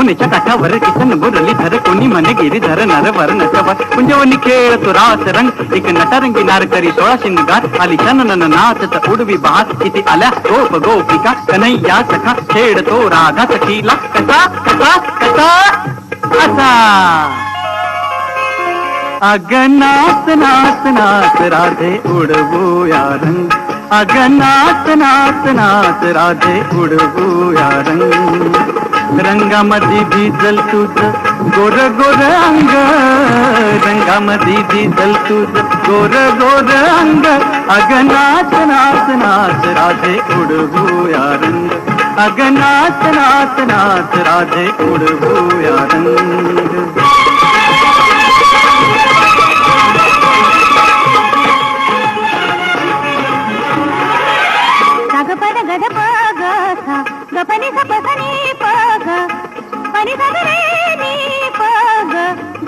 यमुनेच्या काठावर किसन मुरली धर कोणी म्हणे गिरीधर नर वर्णचवर कुंजवनी खेळ तो रास रंग एक नटरंगी नार करी 16 शिंगार आली चनन नाचत उडवी बहार किती आल्या गोप गोपिका कन्हैया सखा खेळतो राधा सखीला कसा कसा कसा असा अग नाच नाच नाच राधे उडवूया रंग अग नाच नाच नाच राधे उडवूया रंग रंगामध्ये भिजल तुझ गोर गोर अंग रंगामध्ये भिजल तुझ गोर गोर अंग अग नाच नाच नाच राधे उडवूया रंग अग नाच नाच नाच राधे उडवूया रंग गपद गद पग सा गपनी सपसनी पग पनी सगरे नी पग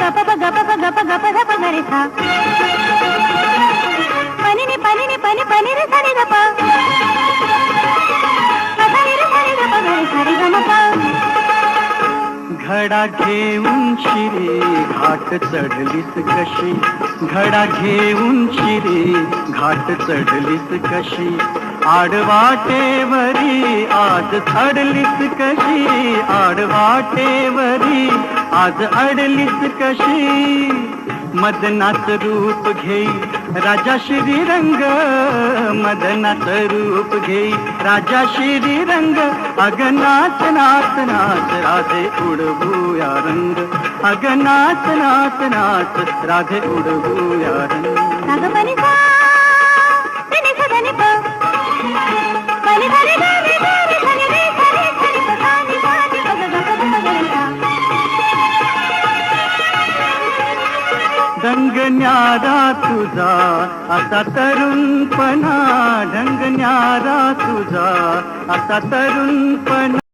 गप गप गप गप गप गरे सा पनी नी पनी रे सारे गप सारे रे सारे गप गरे सारे गमप घडा घेऊन शिरी घाट चढलीस कशी घडा घेऊन शिरी घाट चढलीस कशी आडवाटेवरी आज अडलीस कशी आडवाटेवरी आज अडलीस कशी मदनाच रूप घेई राजा श्रीरंग मदनाच रूप घेई राजा श्रीरंग अग नाच नाच नाच राधे उडवूया रंग अग नाच नाच नाच राधे उडवूया रंग ढंग न्यारा तुझा असा तरुणपणा ढंग न्यारा तुझा असा तरुणपणा